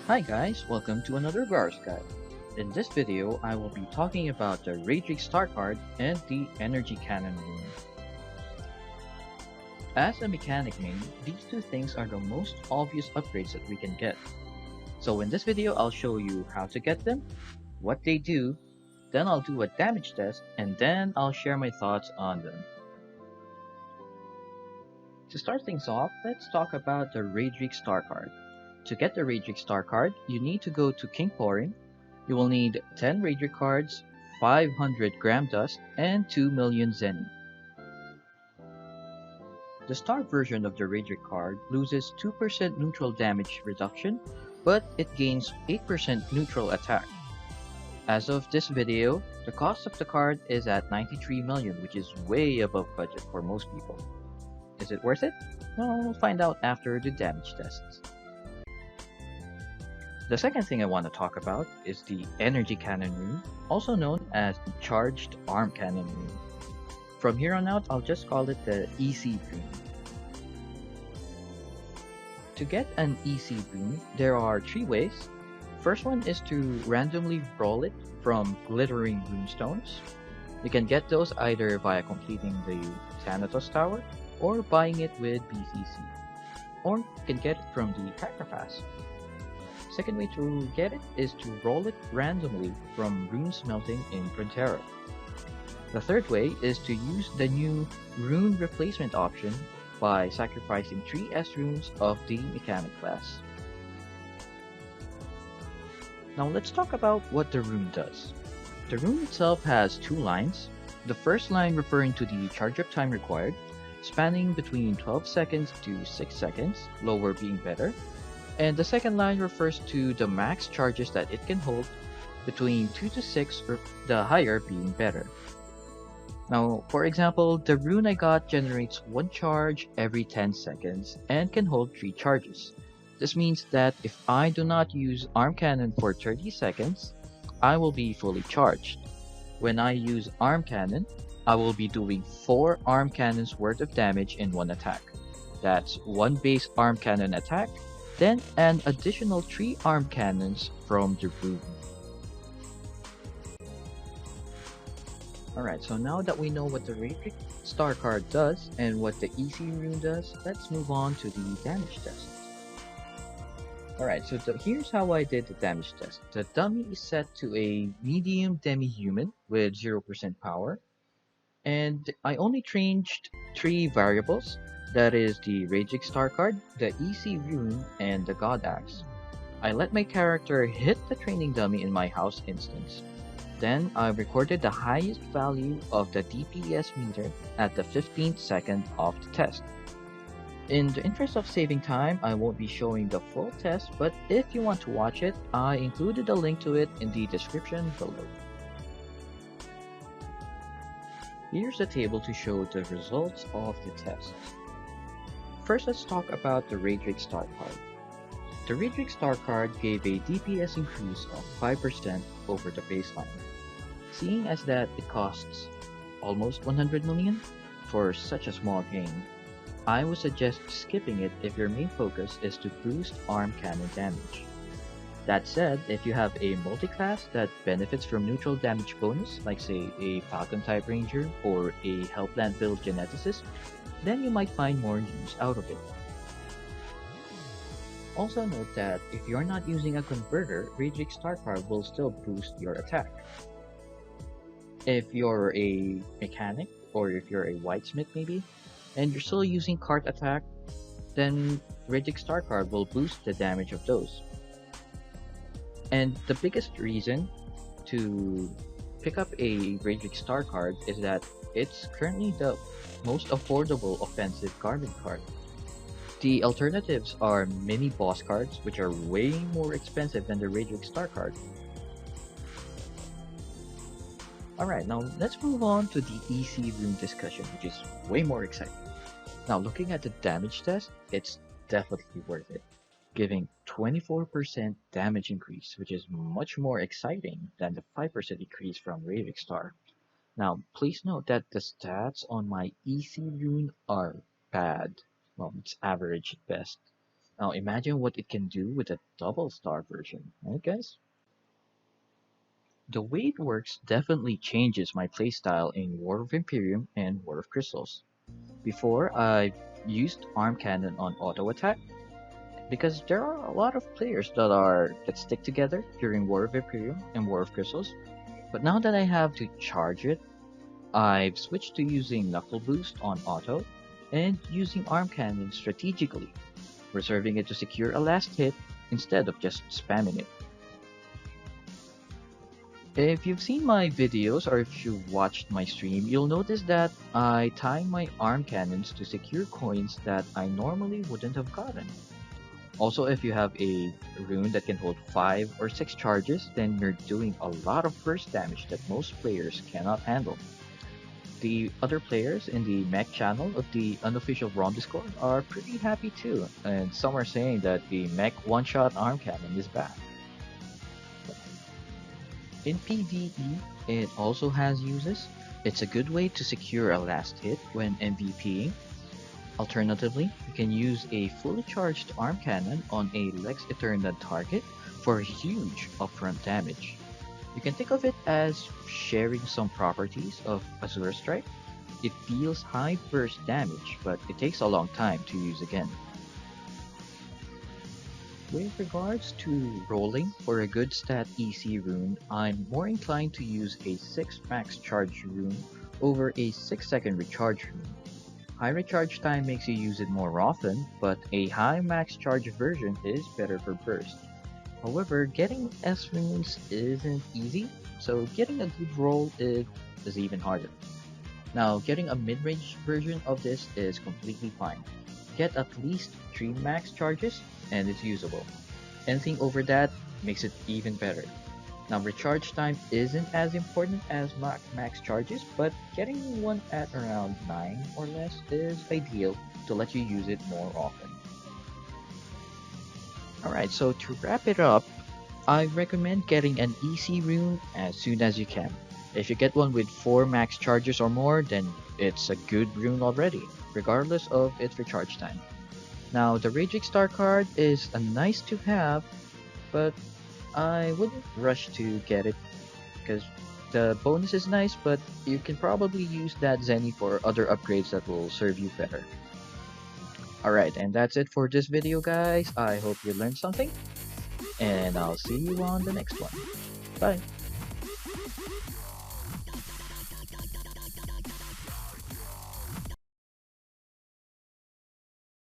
Hi guys, welcome to another Gar's Guide. In this video, I will be talking about the Raydric Star card and the Energy Cannon Rune. As a mechanic main, these two things are the most obvious upgrades that we can get. So in this video, I'll show you how to get them, what they do, then I'll do a damage test, and then I'll share my thoughts on them. To start things off, let's talk about the Raydric Star card. To get the Raydric Star card, you need to go to King Pouring. You will need 10 Raydric cards, 500 Gram Dust, and 2 million Zenny. The Star version of the Raydric card loses 2% neutral damage reduction, but it gains 8% neutral attack. As of this video, the cost of the card is at 93 million, which is way above budget for most people. Is it worth it? Well, we'll find out after the damage tests. The second thing I want to talk about is the Energy Cannon Rune, also known as the Charged Arm Cannon Rune. From here on out, I'll just call it the EC Rune. To get an EC Rune, there are three ways. First one is to randomly roll it from glittering runestones. You can get those either via completing the Thanatos Tower or buying it with BCC. Or you can get it from the Hyperpass. Second way to get it is to roll it randomly from rune smelting in Frontera. The third way is to use the new rune replacement option by sacrificing 3 S runes of the mechanic class. Now let's talk about what the rune does. The rune itself has two lines. The first line referring to the charge up time required, spanning between 12 seconds to 6 seconds, lower being better. And the second line refers to the max charges that it can hold, between 2 to 6, or the higher being better. Now, for example, the rune I got generates 1 charge every 10 seconds and can hold 3 charges. This means that if I do not use Arm Cannon for 30 seconds, I will be fully charged. When I use Arm Cannon, I will be doing 4 Arm Cannons worth of damage in one attack. That's 1 base Arm Cannon attack, then an additional 3 arm cannons from the rune. Alright, so now that we know what the Raydric Star card does and what the EC rune does, let's move on to the damage test. Alright, so here's how I did the damage test. The dummy is set to a medium demi-human with 0% power, and I only changed 3 variables. That is the Raydric Star card, the EC Rune, and the God Axe. I let my character hit the training dummy in my house instance. Then I recorded the highest value of the DPS meter at the 15th second of the test. In the interest of saving time, I won't be showing the full test, but if you want to watch it, I included a link to it in the description below. Here's a table to show the results of the test. First, let's talk about the Raydric Star card. The Raydric Star card gave a DPS increase of 5% over the baseline. Seeing as that it costs almost 100 million for such a small gain, I would suggest skipping it if your main focus is to boost arm cannon damage. That said, if you have a multi-class that benefits from neutral damage bonus, like say a Falcon type Ranger or a Hellplant build Geneticist, then you might find more use out of it. Also note that if you're not using a converter, Raydric Star card will still boost your attack. If you're a mechanic, or if you're a whitesmith maybe, and you're still using cart attack, then Raydric Star card will boost the damage of those. And the biggest reason to pick up a Raydric Star card is that it's currently the most affordable offensive garden card. The alternatives are mini boss cards, which are way more expensive than the Raydric Star card. Alright, now let's move on to the EC Rune discussion, which is way more exciting. Now looking at the damage test, it's definitely worth it, giving 24% damage increase, which is much more exciting than the 5% increase from Raydric Star. Now, please note that the stats on my EC Rune are bad. Well, it's average at best. Now imagine what it can do with a double star version, right guys? The way it works definitely changes my playstyle in War of Imperium and War of Crystals. Before, I used Arm Cannon on auto attack because there are a lot of players that stick together during War of Imperium and War of Crystals. But now that I have to charge it, I've switched to using Knuckle Boost on auto and using Arm Cannon strategically, reserving it to secure a last hit instead of just spamming it. If you've seen my videos or if you've watched my stream, you'll notice that I tie my arm cannons to secure coins that I normally wouldn't have gotten. Also, if you have a rune that can hold 5 or 6 charges, then you're doing a lot of burst damage that most players cannot handle. The other players in the mech channel of the unofficial ROM Discord are pretty happy too, and some are saying that the mech one-shot arm cannon is back. In PvE, it also has uses. It's a good way to secure a last hit when MVPing. Alternatively, you can use a fully charged arm cannon on a Lex Eterna target for huge upfront damage. You can think of it as sharing some properties of Azure Strike. It deals high burst damage, but it takes a long time to use again. With regards to rolling for a good stat EC rune, I'm more inclined to use a 6 max charge rune over a 6-second recharge rune. High recharge time makes you use it more often, but a high max charge version is better for burst. However, getting S runes isn't easy, so getting a good roll is even harder. Now, getting a mid-range version of this is completely fine. Get at least 3 max charges and it's usable. Anything over that makes it even better. Now recharge time isn't as important as max charges, but getting one at around 9 or less is ideal to let you use it more often. Alright, so to wrap it up, I recommend getting an EC rune as soon as you can. If you get one with 4 max charges or more, then it's a good rune already, regardless of its recharge time. Now, the Raydric Star card is a nice to have, but I wouldn't rush to get it because the bonus is nice, but you can probably use that Zenny for other upgrades that will serve you better. Alright, and that's it for this video guys. I hope you learned something, and I'll see you on the next one. Bye!